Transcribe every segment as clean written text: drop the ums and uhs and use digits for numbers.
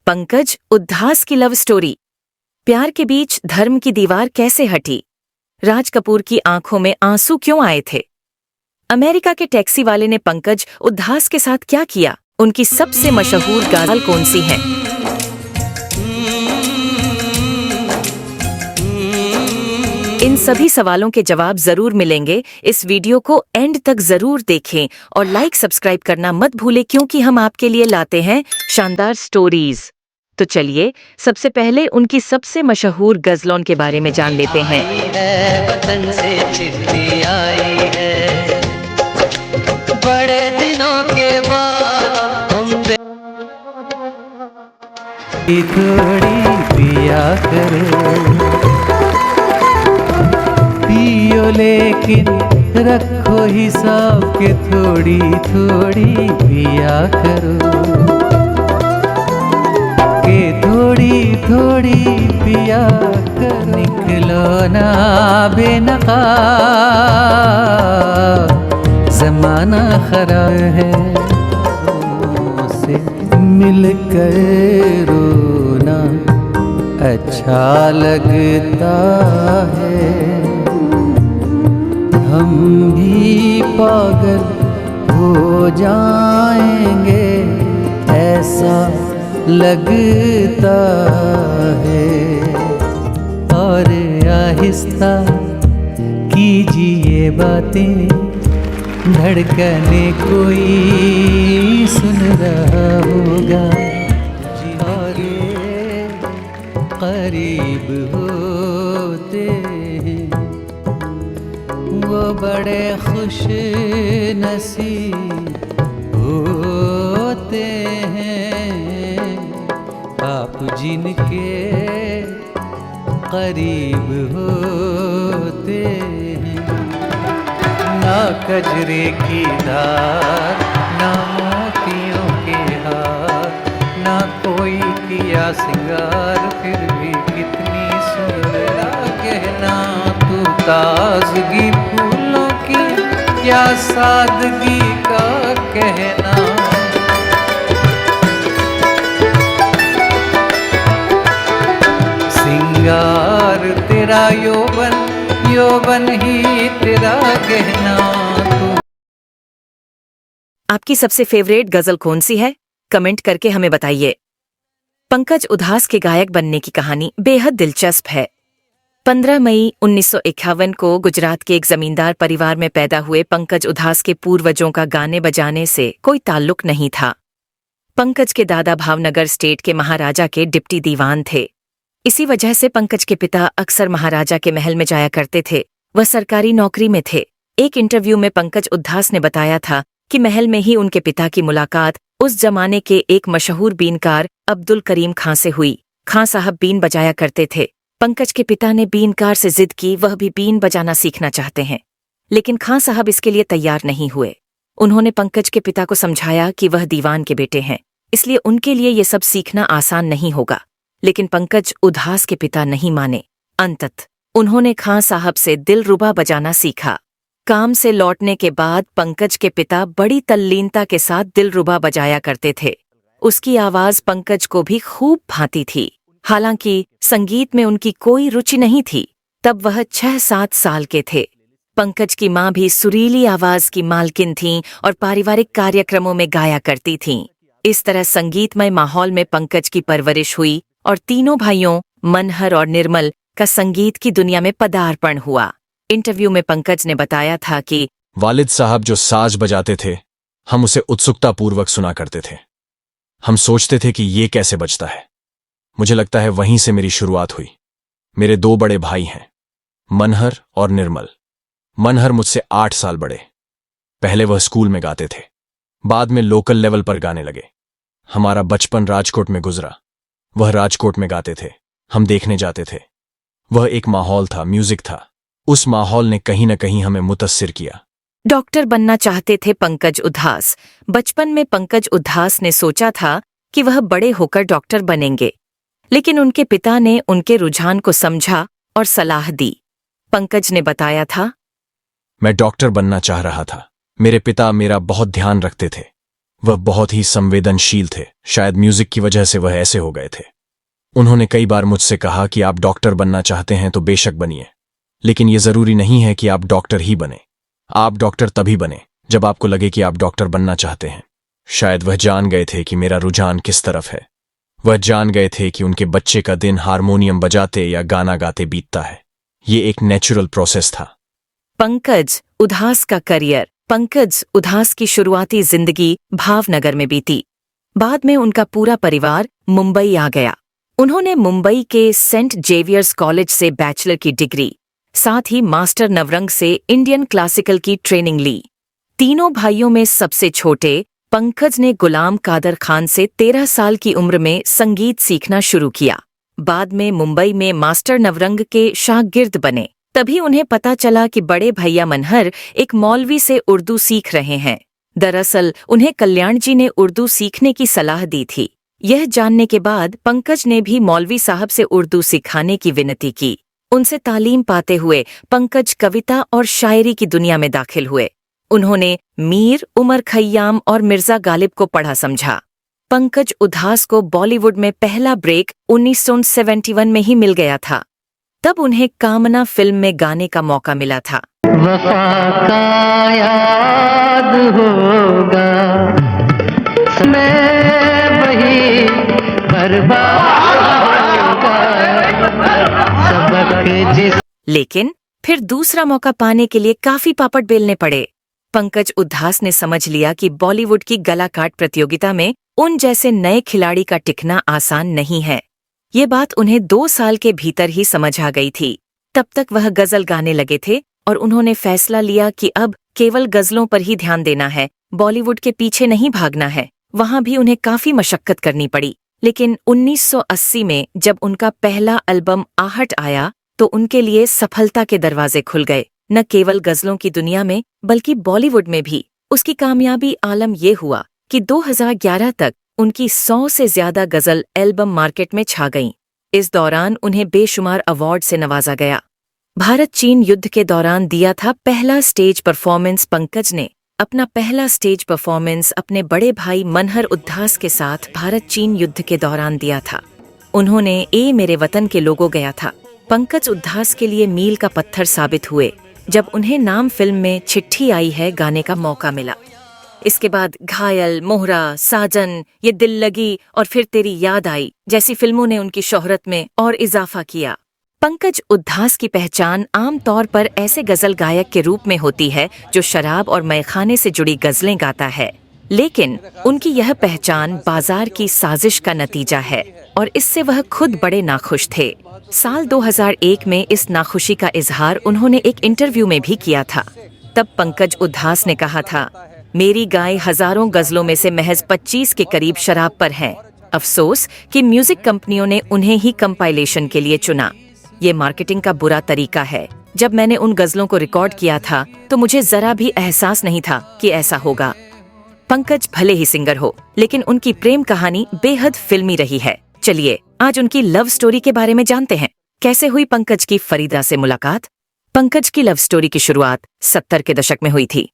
पंकज उद्धास की love story. प्यार के बीच धर्म की दीवार कैसे हटी? राज कपूर की आंखों में आंसू क्यों आए थे? अमेरिका के टैक्सी वाले ने पंकज उद्धास के साथ क्या किया? उनकी सबसे मशहूर गजल कौन सी है? इन सभी सवालों के जवाब जरूर मिलेंगे। इस वीडियो को एंड तक जरूर देखें और लाइक सब्सक्राइब करना मत भूलें, क्योंकि हम आपके लिए लाते हैं शानदार स्टोरीज। तो चलिए सबसे पहले उनकी सबसे मशहूर गजलों के बारे में जान लेते हैं। वतन से चिट्ठी आई है, बड़े दिनों के बाद थोड़ी पिया करो, पियो लेकिन रखो हिसाब के, थोड़ी थोड़ी पिया करो के, थोड़ी थोड़ी पिया कर। निकलो ना बेनकाब, जमाना खराब है, से मिलकर रोना अच्छा लगता है। हम भी पागल हो जाएंगे ऐसा लगता है। और आहिस्ता कीजिए बातें, धड़कने कोई सुन रहा होगा। और करीब होते हैं वो बड़े खुश नसीब होते हैं, आप जिनके करीब होते हैं। ना कजरे की धार, ना मोतियों के हार, ना कोई किया सिंगार, फिर भी कितनी सुंदर गहना तू। ताजगी फूलों की क्या सादगी का कहना, सिंगार तेरा यौवन, यौवन ही तेरा गहना तू। आपकी सबसे फेवरेट गजल कौन सी है? कमेंट करके हमें बताइए। पंकज उधास के गायक बनने की कहानी बेहद दिलचस्प है। 15 मई 1951 को गुजरात के एक जमींदार परिवार में पैदा हुए पंकज उधास के पूर्वजों का गाने बजाने से कोई ताल्लुक नहीं था। पंकज के दादा भावनगर स्टेट के महाराजा के डिप्टी दीवान थे। इसी वजह से पंकज के पिता अक्सर महाराजा के महल में जाया करते थे। वह सरकारी नौकरी में थे। एक इंटरव्यू में पंकज उद्धास ने बताया था कि महल में ही उनके पिता की मुलाकात उस जमाने के एक मशहूर बीनकार अब्दुल करीम खां से हुई। खां साहब बीन बजाया करते थे। पंकज के पिता ने बीनकार से जिद की, वह भी बीन बजाना सीखना चाहते हैं, लेकिन खां साहब इसके लिए तैयार नहीं हुए। उन्होंने पंकज के पिता को समझाया कि वह दीवान के बेटे हैं, इसलिए उनके लिए ये सब सीखना आसान नहीं होगा। लेकिन पंकज उधास के पिता नहीं माने। अंततः उन्होंने खां साहब से दिलरुबा बजाना सीखा। काम से लौटने के बाद पंकज के पिता बड़ी तल्लीनता के साथ दिलरुबा बजाया करते थे। उसकी आवाज पंकज को भी खूब भाती थी। हालांकि संगीत में उनकी कोई रुचि नहीं थी। तब वह 6-7 साल के थे। पंकज की माँ भी सुरीली आवाज की मालकिन थीं और पारिवारिक कार्यक्रमों में गाया करती थीं। इस तरह संगीतमय माहौल में पंकज की परवरिश हुई और तीनों भाइयों मनहर और निर्मल का संगीत की दुनिया में पदार्पण हुआ। इंटरव्यू में पंकज ने बताया था कि वालिद साहब जो साज बजाते थे, हम उसे उत्सुकतापूर्वक सुना करते थे। हम सोचते थे कि ये कैसे बजता है। मुझे लगता है वहीं से मेरी शुरुआत हुई। मेरे 2 बड़े भाई हैं, मनहर और निर्मल। मनहर मुझसे 8 साल बड़े। पहले वह स्कूल में गाते थे, बाद में लोकल लेवल पर गाने लगे। हमारा बचपन राजकोट में गुजरा। वह राजकोट में गाते थे, हम देखने जाते थे। वह एक माहौल था, म्यूजिक था। उस माहौल ने कहीं न कहीं हमें मुतस्सिर किया। डॉक्टर बनना चाहते थे पंकज उधास। बचपन में पंकज उधास ने सोचा था कि वह बड़े होकर डॉक्टर बनेंगे, लेकिन उनके पिता ने उनके रुझान को समझा और सलाह दी। पंकज ने बताया था, मैं डॉक्टर बनना चाह रहा था। मेरे पिता मेरा बहुत ध्यान रखते थे। वह बहुत ही संवेदनशील थे। शायद म्यूजिक की वजह से वह ऐसे हो गए थे। उन्होंने कई बार मुझसे कहा कि आप डॉक्टर बनना चाहते हैं तो बेशक बनिए, लेकिन यह जरूरी नहीं है कि आप डॉक्टर ही बने। आप डॉक्टर तभी बने जब आपको लगे कि आप डॉक्टर बनना चाहते हैं। शायद वह जान गए थे कि मेरा रुझान किस तरफ है। वह जान गए थे कि उनके बच्चे का दिन हारमोनियम बजाते या गाना गाते बीतता है। ये एक नेचुरल प्रोसेस था। पंकज उधास का करियर। पंकज उधास की शुरुआती जिंदगी भावनगर में बीती। बाद में उनका पूरा परिवार मुंबई आ गया। उन्होंने मुंबई के सेंट जेवियर्स कॉलेज से बैचलर की डिग्री, साथ ही मास्टर नवरंग से इंडियन क्लासिकल की ट्रेनिंग ली। तीनों भाइयों में सबसे छोटे पंकज ने गुलाम कादर खान से 13 साल की उम्र में संगीत सीखना शुरू किया। बाद में मुंबई में मास्टर नवरंग के शागिर्द बने। तभी उन्हें पता चला कि बड़े भैया मनहर एक मौलवी से उर्दू सीख रहे हैं। दरअसल उन्हें कल्याण जी ने उर्दू सीखने की सलाह दी थी। यह जानने के बाद पंकज ने भी मौलवी साहब से उर्दू सिखाने की विनती की। उनसे तालीम पाते हुए पंकज कविता और शायरी की दुनिया में दाखिल हुए। उन्होंने मीर, उमर खय्याम और मिर्जा गालिब को पढ़ा समझा। पंकज उधास को बॉलीवुड में पहला ब्रेक 1971 में ही मिल गया था। तब उन्हें कामना फिल्म में गाने का मौका मिला था। वफा का याद होगा समय वही बर्बाद होगा सबक जिस। लेकिन फिर दूसरा मौका पाने के लिए काफी पापड़ बेलने पड़े। पंकज उधास ने समझ लिया कि बॉलीवुड की गला काट प्रतियोगिता में उन जैसे नए खिलाड़ी का टिकना आसान नहीं है। ये बात उन्हें 2 साल के भीतर ही समझ आ गई थी। तब तक वह गजल गाने लगे थे और उन्होंने फैसला लिया कि अब केवल गजलों पर ही ध्यान देना है, बॉलीवुड के पीछे नहीं भागना है। वहां भी उन्हें काफी मशक्कत करनी पड़ी, लेकिन 1980 में जब उनका पहला एल्बम आहट आया तो उनके लिए सफलता के दरवाजे खुल गए। न केवल गजलों की दुनिया में बल्कि बॉलीवुड में भी उसकी कामयाबी आलम ये हुआ कि 2011 तक उनकी 100 से ज्यादा गजल एल्बम मार्केट में छा गईं। इस दौरान उन्हें बेशुमार अवार्ड से नवाजा गया। भारत चीन युद्ध के दौरान दिया था पहला स्टेज परफॉर्मेंस। पंकज ने अपना पहला स्टेज परफॉर्मेंस अपने बड़े भाई मनहर उधास के साथ भारत चीन युद्ध के दौरान दिया था। उन्होंने ए मेरे वतन के लोगों गया था। पंकज उधास के लिए मील का पत्थर साबित हुए जब उन्हें नाम फिल्म में चिट्ठी आई है गाने का मौका मिला। इसके बाद घायल, मोहरा, साजन, ये दिल लगी और फिर तेरी याद आई जैसी फिल्मों ने उनकी शोहरत में और इजाफा किया। पंकज उधास की पहचान आम तौर पर ऐसे गजल गायक के रूप में होती है जो शराब और मैखाने से जुड़ी गजलें गाता है, लेकिन उनकी यह पहचान बाजार की साजिश का नतीजा है और इससे वह खुद बड़े नाखुश थे। साल 2001 में इस नाखुशी का इजहार उन्होंने एक इंटरव्यू में भी किया था। तब पंकज उधास ने कहा था, मेरी गाय हजारों गजलों में से महज 25 के करीब शराब पर है। अफसोस कि म्यूजिक कंपनियों ने उन्हें ही कंपाइलेशन के लिए चुना। ये मार्केटिंग का बुरा तरीका है। जब मैंने उन गजलों को रिकॉर्ड किया था तो मुझे जरा भी एहसास नहीं था कि ऐसा होगा। पंकज भले ही सिंगर हो, लेकिन उनकी प्रेम कहानी बेहद फिल्मी रही है। चलिए आज उनकी लव स्टोरी के बारे में जानते हैं। कैसे हुई पंकज की फरीदा से मुलाकात? पंकज की लव स्टोरी की शुरुआत 70 के दशक में हुई थी।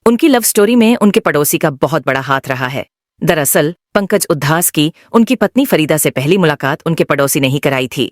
उनकी लव स्टोरी में उनके पड़ोसी का बहुत बड़ा हाथ रहा है। दरअसल पंकज उधास की उनकी पत्नी फरीदा से पहली मुलाकात उनके पड़ोसी ने ही कराई थी।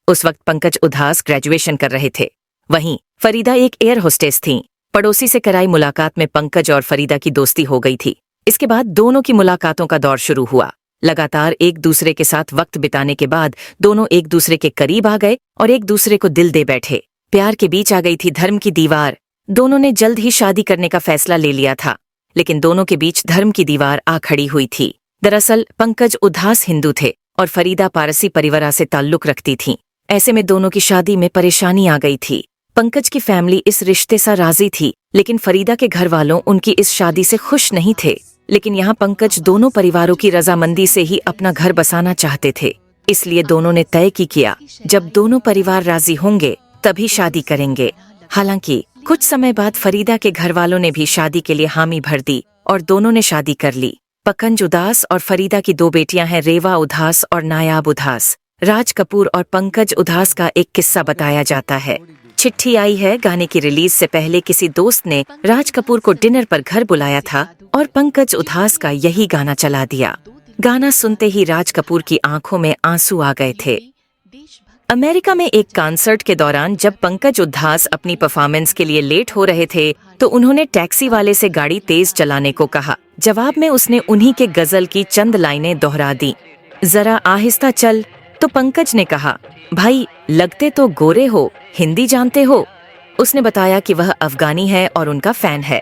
उस वक्त पंकज उधास ग्रेजुएशन कर रहे थे, वहीं फरीदा एक एयर होस्टेस थीं। पड़ोसी से कराई मुलाकात में पंकज और फरीदा की दोस्ती हो गई थी। इसके बाद दोनों की मुलाकातों का दौर शुरू हुआ। लगातार एक दूसरे के साथ वक्त बिताने के बाद दोनों एक दूसरे के करीब आ गए और एक दूसरे को दिल दे बैठे। प्यार के बीच आ गई थी धर्म की दीवार। दोनों ने जल्द ही शादी करने का फैसला ले लिया था, लेकिन दोनों के बीच धर्म की दीवार आ खड़ी हुई थी। दरअसल पंकज उधास हिंदू थे और फरीदा पारसी परिवार से ताल्लुक रखती थीं। ऐसे में दोनों की शादी में परेशानी आ गई थी। पंकज की फैमिली इस रिश्ते से राजी थी, लेकिन फरीदा के घर वालों उनकी इस शादी से खुश नहीं थे। लेकिन यहाँ पंकज दोनों परिवारों की रजामंदी से ही अपना घर बसाना चाहते थे, इसलिए दोनों ने तय किया जब दोनों परिवार राजी होंगे तभी शादी करेंगे। हालांकि कुछ समय बाद फरीदा के घर वालों ने भी शादी के लिए हामी भर दी और दोनों ने शादी कर ली। पंकज उधास और फरीदा की 2 बेटियां हैं, रेवा उधास और नायाब उधास। राज कपूर और पंकज उधास का एक किस्सा बताया जाता है। चिट्ठी आई है गाने की रिलीज से पहले किसी दोस्त ने राज कपूर को डिनर पर घर बुलाया था और पंकज उधास का यही गाना चला दिया। गाना सुनते ही राज कपूर की आंखों में आंसू आ गए थे। अमेरिका में एक कॉन्सर्ट के दौरान जब पंकज उधास अपनी परफॉर्मेंस के लिए लेट हो रहे थे तो उन्होंने टैक्सी वाले से गाड़ी तेज चलाने को कहा। जवाब में उसने उन्हीं के गजल की चंद लाइनें दोहरा दी, जरा आहिस्ता चल। तो पंकज ने कहा, भाई लगते तो गोरे हो, हिंदी जानते हो? उसने बताया कि वह अफगानी है और उनका फैन है।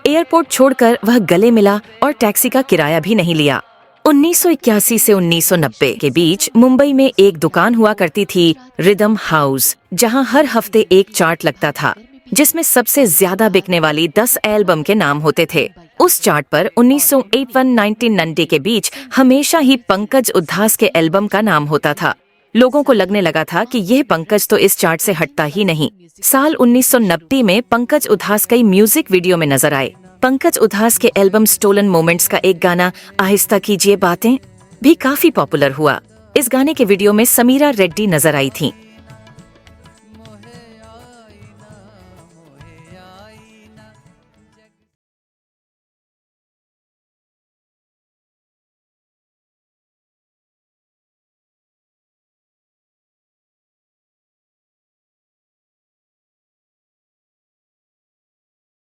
एयरपोर्ट छोड़कर वह गले मिला और टैक्सी का किराया भी नहीं लिया। 1981 से 1990 के बीच मुंबई में एक दुकान हुआ करती थी, रिदम हाउस, जहां हर हफ्ते एक चार्ट लगता था जिसमें सबसे ज्यादा बिकने वाली 10 एल्बम के नाम होते थे। उस चार्ट पर 1981-1990 के बीच हमेशा ही पंकज उधास के एल्बम का नाम होता था। लोगों को लगने लगा था कि यह पंकज तो इस चार्ट से हटता ही नहीं। साल 1990 में पंकज उधास कई म्यूजिक वीडियो में नजर आए। पंकज उधास के एल्बम स्टोलन मोमेंट्स का एक गाना आहिस्ता कीजिए बातें भी काफी पॉपुलर हुआ। इस गाने के वीडियो में समीरा रेड्डी नजर आई थीं।